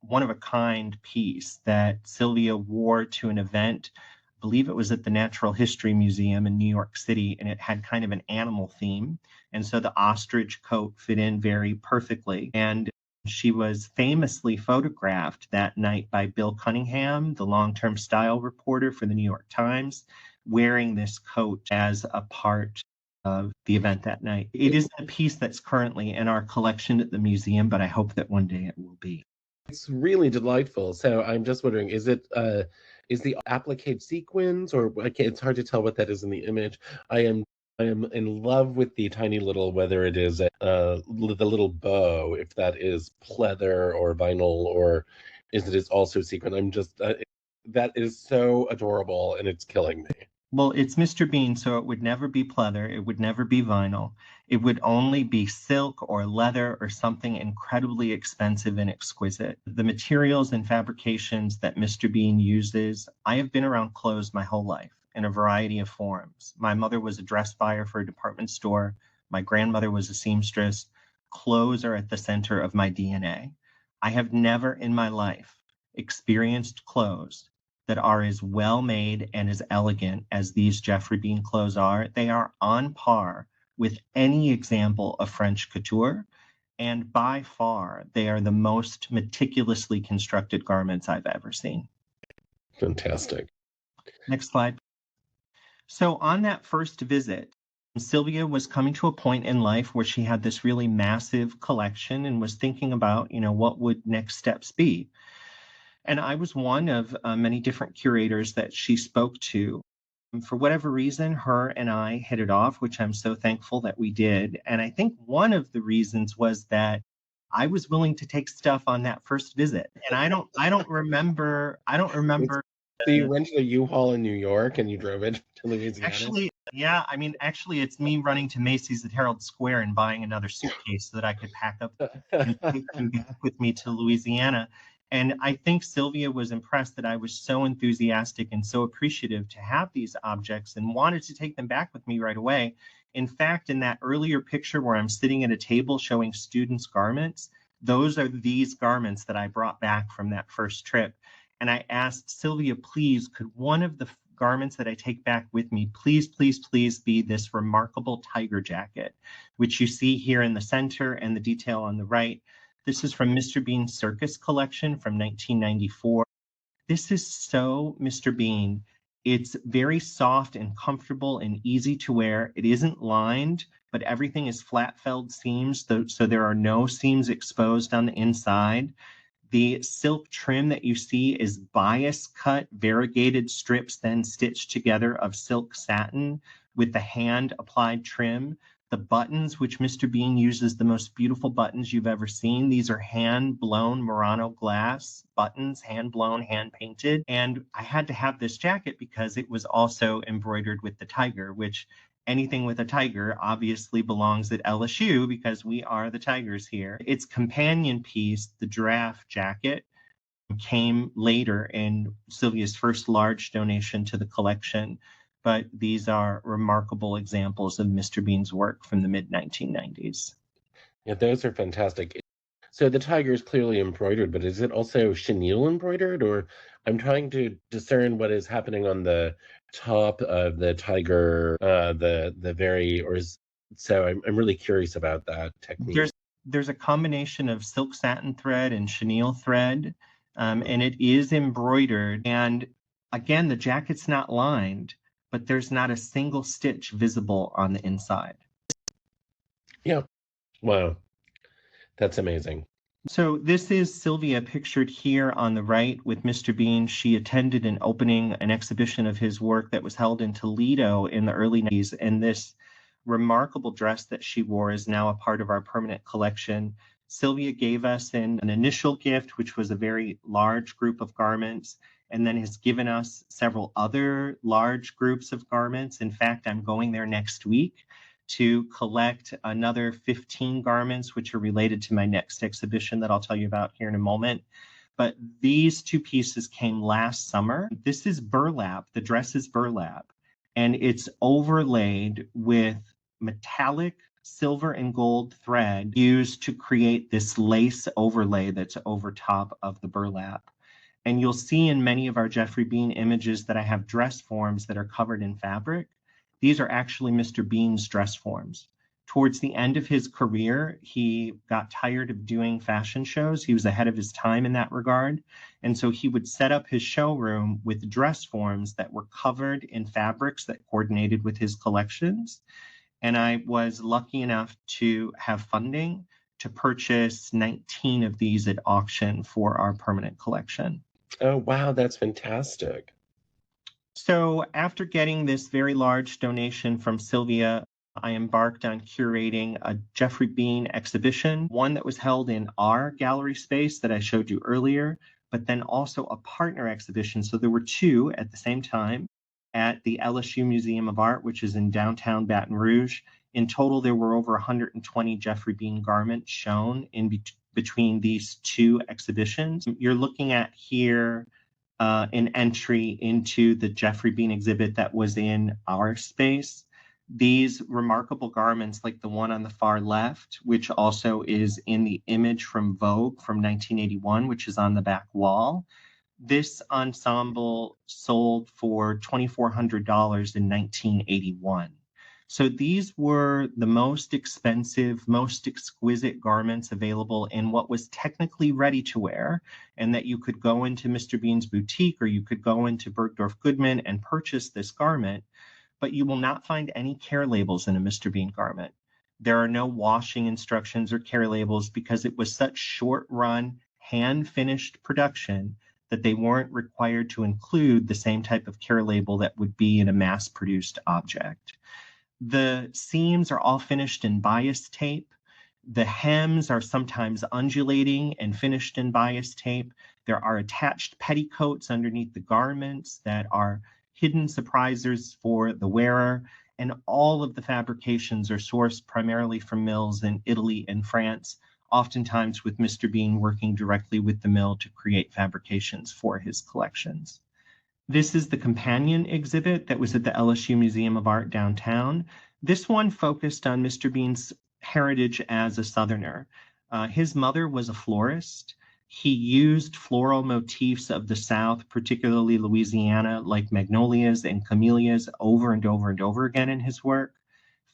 one-of-a-kind piece that Sylvia wore to an event. I believe it was at the Natural History Museum in New York City, and it had kind of an animal theme. And so the ostrich coat fit in very perfectly. And she was famously photographed that night by Bill Cunningham, the long-term style reporter for the New York Times, wearing this coat as a part of the event that night. It isn't a piece that's currently in our collection at the museum, but I hope that one day it will be. It's really delightful. So I'm just wondering, is the applique sequins, or it's hard to tell what that is in the image. I am in love with the tiny little, whether it is the little bow, if that is pleather or vinyl, or is it is also sequin. I'm just that is so adorable, and it's killing me. Well, it's Mr. Beene, so it would never be pleather. It would never be vinyl. It would only be silk or leather or something incredibly expensive and exquisite. The materials and fabrications that Mr. Beene uses, I have been around clothes my whole life in a variety of forms. My mother was a dress buyer for a department store. My grandmother was a seamstress. Clothes are at the center of my DNA. I have never in my life experienced clothes that are as well made and as elegant as these Geoffrey Beene clothes are. They are on par with any example of French couture, and by far they are the most meticulously constructed garments I've ever seen. Fantastic. Next slide. So on that first visit, Sylvia was coming to a point in life where she had this really massive collection and was thinking about, what would next steps be. And I was one of many different curators that she spoke to. For whatever reason, her and I hit it off, which I'm so thankful that we did. And I think one of the reasons was that I was willing to take stuff on that first visit. And I don't remember. So you rented a U-Haul in New York and you drove it to Louisiana? Actually, it's me running to Macy's at Herald Square and buying another suitcase so that I could pack up and take them back with me to Louisiana. And I think Sylvia was impressed that I was so enthusiastic and so appreciative to have these objects and wanted to take them back with me right away. In fact, in that earlier picture where I'm sitting at a table showing students' garments, those are these garments that I brought back from that first trip. And I asked Sylvia, please, could one of the garments that I take back with me, please, please, please be this remarkable tiger jacket, which you see here in the center and the detail on the right. This is from Mr. Bean's Circus collection from 1994. This is so Mr. Bean. It's very soft and comfortable and easy to wear. It isn't lined, but everything is flat felled seams, so there are no seams exposed on the inside. The silk trim that you see is bias cut variegated strips then stitched together of silk satin with the hand applied trim. The buttons, which Mr. Bean uses the most beautiful buttons you've ever seen. These are hand-blown Murano glass buttons, hand-blown, hand-painted. And I had to have this jacket because it was also embroidered with the tiger, which anything with a tiger obviously belongs at LSU because we are the Tigers here. Its companion piece, the giraffe jacket, came later in Sylvia's first large donation to the collection. But these are remarkable examples of Mr. Bean's work from the mid-1990s. Yeah, those are fantastic. So the tiger is clearly embroidered, but is it also chenille embroidered? Or I'm trying to discern what is happening on the top of the tiger, the very, or is so I'm really curious about that technique. There's a combination of silk satin thread and chenille thread, and it is embroidered. And again, the jacket's not lined, but there's not a single stitch visible on the inside. Yeah. Wow. That's amazing. So this is Sylvia pictured here on the right with Mr. Bean. She attended an exhibition of his work that was held in Toledo in the early 90s. And this remarkable dress that she wore is now a part of our permanent collection. Sylvia gave us an initial gift, which was a very large group of garments, and then has given us several other large groups of garments. In fact, I'm going there next week to collect another 15 garments, which are related to my next exhibition that I'll tell you about here in a moment. But these two pieces came last summer. This is burlap. The dress is burlap, and it's overlaid with metallic silver and gold thread used to create this lace overlay that's over top of the burlap. And you'll see in many of our Jeffrey Bean images that I have dress forms that are covered in fabric. These are actually Mr. Bean's dress forms. Towards the end of his career, he got tired of doing fashion shows. He was ahead of his time in that regard. And so he would set up his showroom with dress forms that were covered in fabrics that coordinated with his collections. And I was lucky enough to have funding to purchase 19 of these at auction for our permanent collection. Oh, wow, that's fantastic. So after getting this very large donation from Sylvia, I embarked on curating a Jeffrey Bean exhibition, one that was held in our gallery space that I showed you earlier, but then also a partner exhibition. So there were two at the same time at the LSU Museum of Art, which is in downtown Baton Rouge. In total, there were over 120 Jeffrey Bean garments shown in between these two exhibitions. You're looking at here an entry into the Jeffrey Bean exhibit that was in our space. These remarkable garments, like the one on the far left, which also is in the image from Vogue from 1981, which is on the back wall. This ensemble sold for $2,400 in 1981. So these were the most expensive, most exquisite garments available in what was technically ready to wear, and that you could go into Mr. Bean's boutique or you could go into Bergdorf Goodman and purchase this garment, but you will not find any care labels in a Mr. Bean garment. There are no washing instructions or care labels because it was such short run, hand finished production that they weren't required to include the same type of care label that would be in a mass produced object. The seams are all finished in bias tape. The hems are sometimes undulating and finished in bias tape. There are attached petticoats underneath the garments that are hidden surprises for the wearer. And all of the fabrications are sourced primarily from mills in Italy and France, oftentimes with Mr. Bean working directly with the mill to create fabrications for his collections. This is the companion exhibit that was at the LSU Museum of Art downtown. This one focused on Mr. Bean's heritage as a Southerner. His mother was a florist. He used floral motifs of the South, particularly Louisiana, like magnolias and camellias, over and over and over again in his work.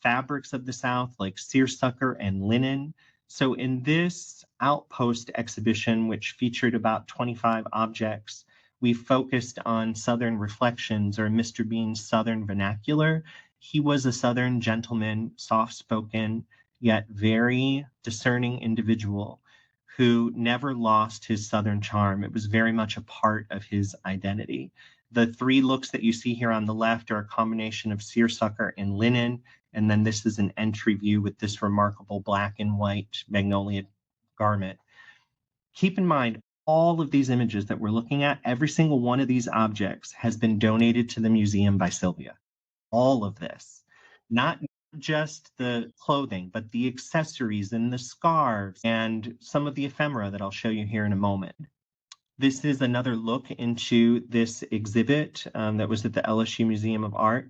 Fabrics of the South, like seersucker and linen. So in this outpost exhibition, which featured about 25 objects, we focused on Southern reflections, or Mr. Bean's Southern vernacular. He was a Southern gentleman, soft-spoken, yet very discerning individual who never lost his Southern charm. It was very much a part of his identity. The three looks that you see here on the left are a combination of seersucker and linen, and then this is an entry view with this remarkable black and white magnolia garment. Keep in mind, all of these images that we're looking at, every single one of these objects has been donated to the museum by Sylvia. All of this, not just the clothing, but the accessories and the scarves and some of the ephemera that I'll show you here in a moment. This is another look into this exhibit that was at the LSU Museum of Art.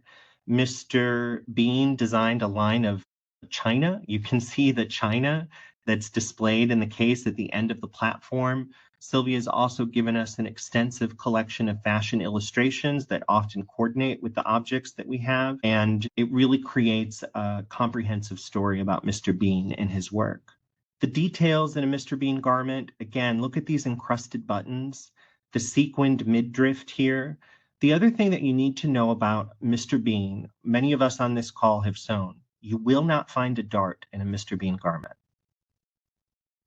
Mr. Bean designed a line of china. You can see the china that's displayed in the case at the end of the platform. Sylvia has also given us an extensive collection of fashion illustrations that often coordinate with the objects that we have, and it really creates a comprehensive story about Mr. Bean and his work. The details in a Mr. Bean garment, again, look at these encrusted buttons, the sequined midriff here. The other thing that you need to know about Mr. Bean, many of us on this call have sewn, you will not find a dart in a Mr. Bean garment.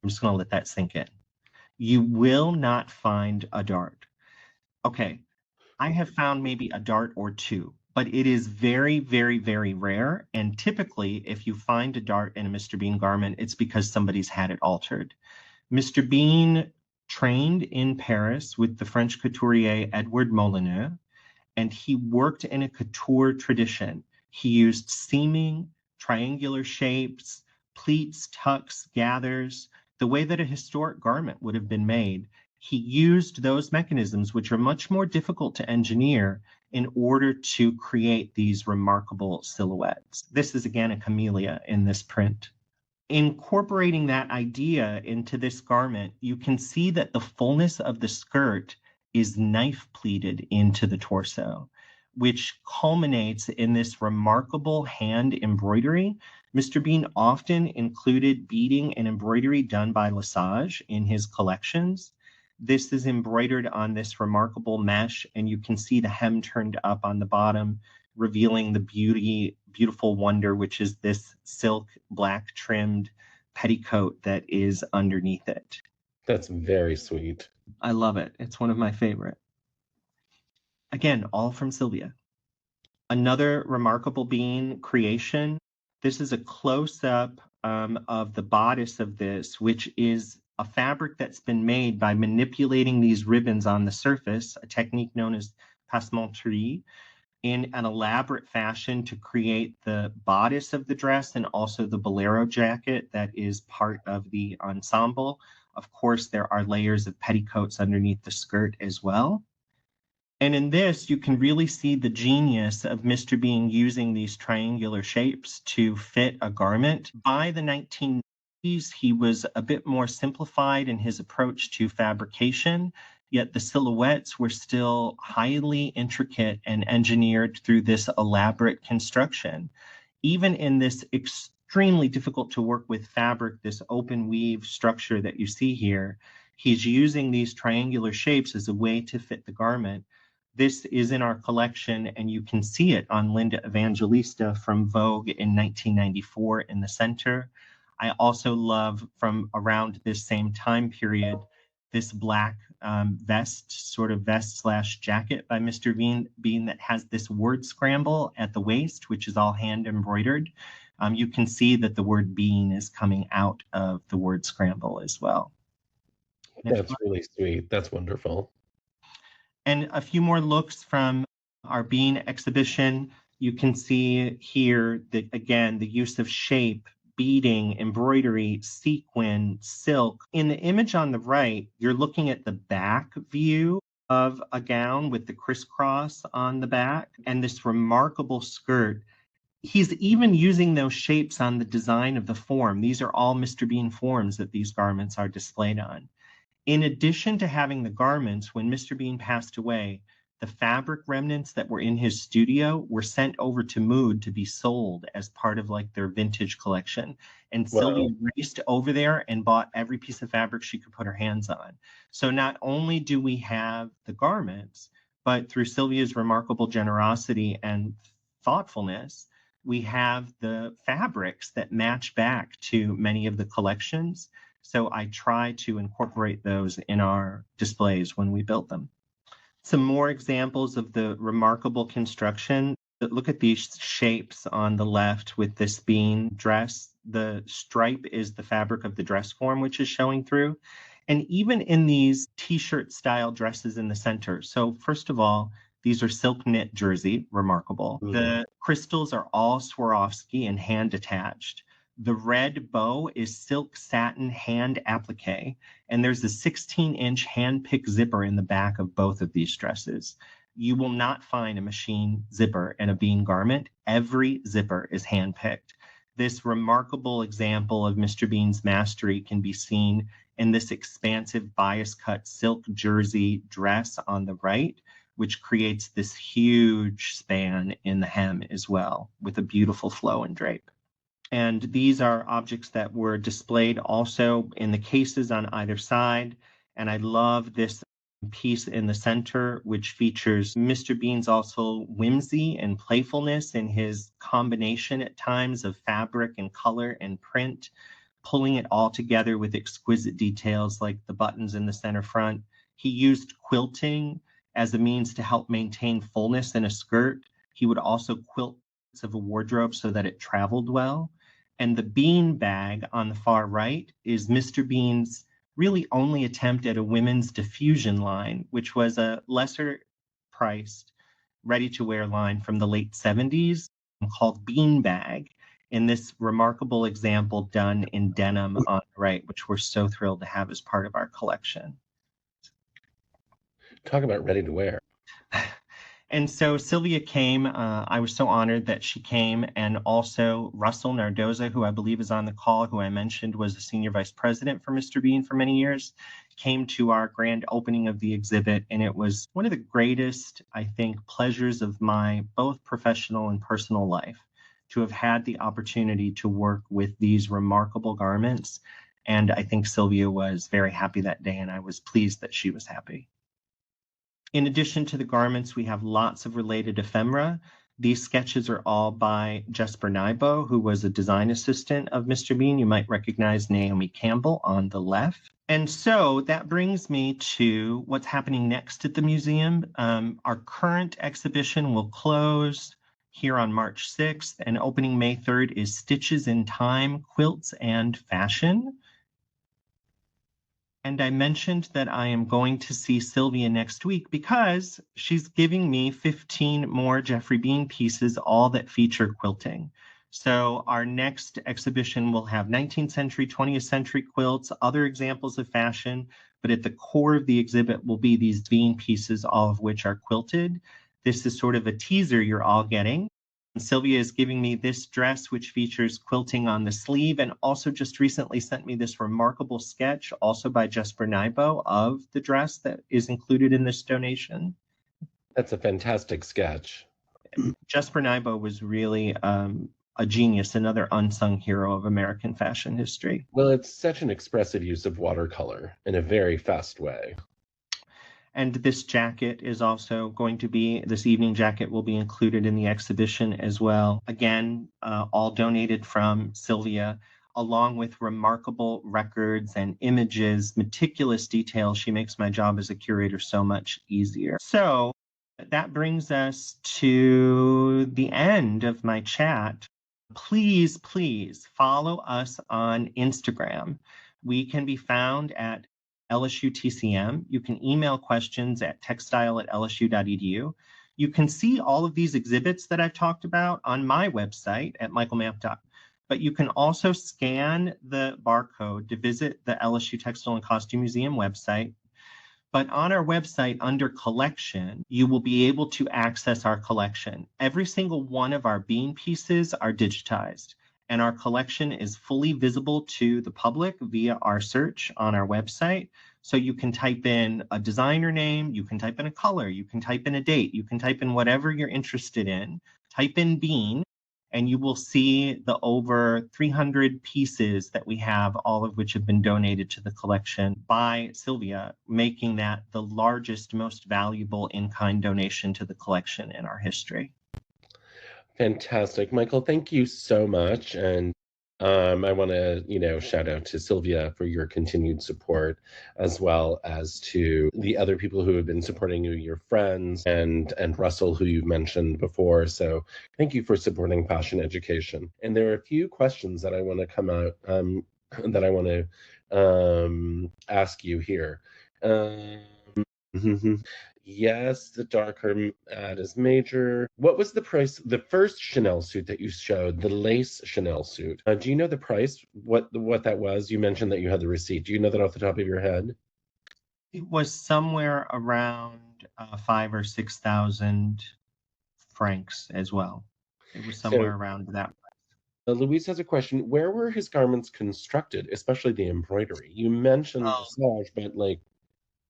I'm just going to let that sink in. You will not find a dart. Okay, I have found maybe a dart or two, but it is very, very, very rare. And typically, if you find a dart in a Mr. Bean garment, it's because somebody's had it altered. Mr. Bean trained in Paris with the French couturier Edward Molyneux, and he worked in a couture tradition. He used seaming, triangular shapes, pleats, tucks, gathers, the way that a historic garment would have been made. He used those mechanisms, which are much more difficult to engineer, in order to create these remarkable silhouettes. This is, again, a camellia in this print. Incorporating that idea into this garment, you can see that the fullness of the skirt is knife pleated into the torso, which culminates in this remarkable hand embroidery. Mr. Bean often included beading and embroidery done by Lesage in his collections. This is embroidered on this remarkable mesh, and you can see the hem turned up on the bottom, revealing the beautiful wonder, which is this silk black trimmed petticoat that is underneath it. That's very sweet. I love it. It's one of my favorite. Again, all from Sylvia. Another remarkable Bean creation. This is a close-up of the bodice of this, which is a fabric that's been made by manipulating these ribbons on the surface, a technique known as passementerie, in an elaborate fashion to create the bodice of the dress and also the bolero jacket that is part of the ensemble. Of course, there are layers of petticoats underneath the skirt as well. And in this, you can really see the genius of Mr. Bean using these triangular shapes to fit a garment. By the 1990s, he was a bit more simplified in his approach to fabrication, yet the silhouettes were still highly intricate and engineered through this elaborate construction. Even in this extremely difficult to work with fabric, this open weave structure that you see here, he's using these triangular shapes as a way to fit the garment. This is in our collection, and you can see it on Linda Evangelista from Vogue in 1994 in the center. I also love, from around this same time period, this black vest, sort of vest/jacket by Mr. Bean that has this word scramble at the waist, which is all hand embroidered. You can see that the word bean is coming out of the word scramble as well. That's really sweet. That's wonderful. And a few more looks from our Bean exhibition. You can see here that, again, the use of shape, beading, embroidery, sequin, silk. In the image on the right, you're looking at the back view of a gown with the crisscross on the back and this remarkable skirt. He's even using those shapes on the design of the form. These are all Mr. Bean forms that these garments are displayed on. In addition to having the garments, when Mr. Bean passed away, the fabric remnants that were in his studio were sent over to Mood to be sold as part of like their vintage collection. And Sylvia Wow. raced over there and bought every piece of fabric she could put her hands on. So not only do we have the garments, but through Sylvia's remarkable generosity and thoughtfulness, we have the fabrics that match back to many of the collections. So I try to incorporate those in our displays when we build them. Some more examples of the remarkable construction. Look at these shapes on the left with this bean dress. The stripe is the fabric of the dress form, which is showing through. And even in these t-shirt style dresses in the center. So first of all, these are silk knit jersey, remarkable. The crystals are all Swarovski and hand attached. The red bow is silk satin hand applique, and there's a 16-inch hand-picked zipper in the back of both of these dresses. You will not find a machine zipper in a bean garment. Every zipper is hand-picked. This remarkable example of Mr. Bean's mastery can be seen in this expansive bias-cut silk jersey dress on the right, which creates this huge span in the hem as well, with a beautiful flow and drape. And these are objects that were displayed also in the cases on either side. And I love this piece in the center, which features Mr. Bean's also whimsy and playfulness in his combination at times of fabric and color and print, pulling it all together with exquisite details like the buttons in the center front. He used quilting as a means to help maintain fullness in a skirt. He would also quilt of a wardrobe so that it traveled well. And the bean bag on the far right is Mr. Bean's really only attempt at a women's diffusion line, which was a lesser priced, ready-to-wear line from the late 70s called Bean Bag, in this remarkable example done in denim on the right, which we're so thrilled to have as part of our collection. Talk about ready to wear. And so Sylvia came. I was so honored that she came. And also Russell Nardoza, who I believe is on the call, who I mentioned was the senior vice president for Mr. Bean for many years, came to our grand opening of the exhibit. And it was one of the greatest, I think, pleasures of my both professional and personal life to have had the opportunity to work with these remarkable garments. And I think Sylvia was very happy that day, and I was pleased that she was happy. In addition to the garments, we have lots of related ephemera. These sketches are all by Jesper Nybo, who was a design assistant of Mr. Bean. You might recognize Naomi Campbell on the left. And so that brings me to what's happening next at the museum. Our current exhibition will close here on March 6th, and opening May 3rd is Stitches in Time, Quilts and Fashion. And I mentioned that I am going to see Sylvia next week because she's giving me 15 more Geoffrey Bean pieces, all that feature quilting. So our next exhibition will have 19th century, 20th century quilts, other examples of fashion, but at the core of the exhibit will be these Bean pieces, all of which are quilted. This is sort of a teaser you're all getting. Sylvia is giving me this dress, which features quilting on the sleeve, and also just recently sent me this remarkable sketch, also by Jesper Nybo, of the dress that is included in this donation. That's a fantastic sketch. Jesper Nybo was really a genius, another unsung hero of American fashion history. Well, it's such an expressive use of watercolor in a very fast way. And this jacket is also going to be, this evening jacket will be included in the exhibition as well. Again, all donated from Sylvia, along with remarkable records and images, meticulous detail. She makes my job as a curator so much easier. So that brings us to the end of my chat. Please, please follow us on Instagram. We can be found at LSU TCM. You can email questions at textile@lsu.edu. You can see all of these exhibits that I've talked about on my website at michaelmamp.com. But you can also scan the barcode to visit the LSU Textile and Costume Museum website. But on our website under collection, you will be able to access our collection. Every single one of our bean pieces are digitized, and our collection is fully visible to the public via our search on our website. So you can type in a designer name, you can type in a color, you can type in a date, you can type in whatever you're interested in, type in bean, and you will see the over 300 pieces that we have, all of which have been donated to the collection by Sylvia, making that the largest, most valuable in-kind donation to the collection in our history. Fantastic. Michael, thank you so much. And I want to, shout out to Sylvia for your continued support, as well as to the other people who have been supporting you, your friends, and Russell, who you've mentioned before. So thank you for supporting fashion education. And there are a few questions that I want to come out, that I want to ask you here. Yes, the darker ad is major. What was the price? The first Chanel suit that you showed, the lace Chanel suit. Do you know the price? What that was? You mentioned that you had the receipt. Do you know that off the top of your head? It was somewhere around 5,000 or 6,000 francs as well. It was So somewhere around that. Louise has a question. Where were his garments constructed, especially the embroidery? You mentioned Oh, Visage, but like,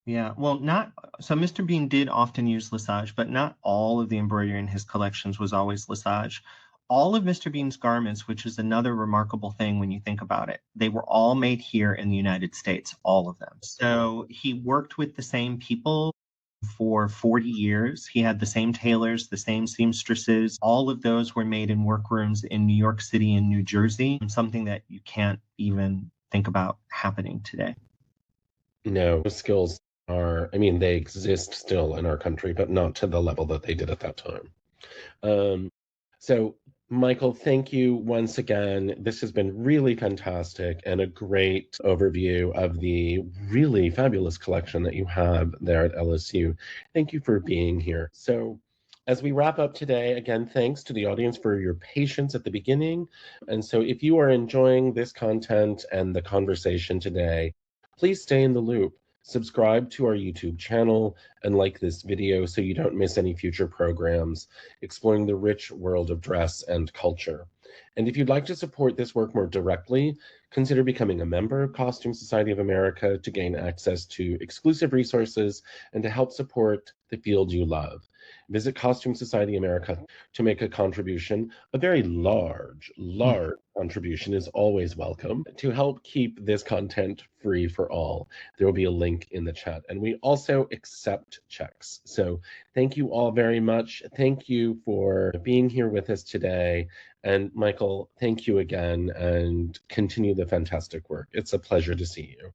yeah. Well, not so Mr. Bean did often use Lesage, but not all of the embroidery in his collections was always Lesage. All of Mr. Bean's garments, which is another remarkable thing when you think about it, they were all made here in the United States, all of them. So he worked with the same people for 40 years. He had the same tailors, the same seamstresses. All of those were made in workrooms in New York City and New Jersey, something that you can't even think about happening today. no, those skills are, I mean, they exist still in our country, but not to the level that they did at that time. Um, so, Michael, thank you once again. This has been really fantastic and a great overview of the really fabulous collection that you have there at LSU. Thank you for being here. So, as we wrap up today, again, thanks to the audience for your patience at the beginning. And so, if you are enjoying this content and the conversation today, please stay in the loop. Subscribe to our YouTube channel and like this video so you don't miss any future programs exploring the rich world of dress and culture. And if you'd like to support this work more directly, consider becoming a member of Costume Society of America to gain access to exclusive resources and to help support the field you love. Visit Costume Society America to make a contribution. A very large contribution is always welcome to help keep this content free for all. There will be a link in the chat. And we also accept checks. So thank you all very much. Thank you for being here with us today. And Michael, thank you again and continue the fantastic work. It's a pleasure to see you.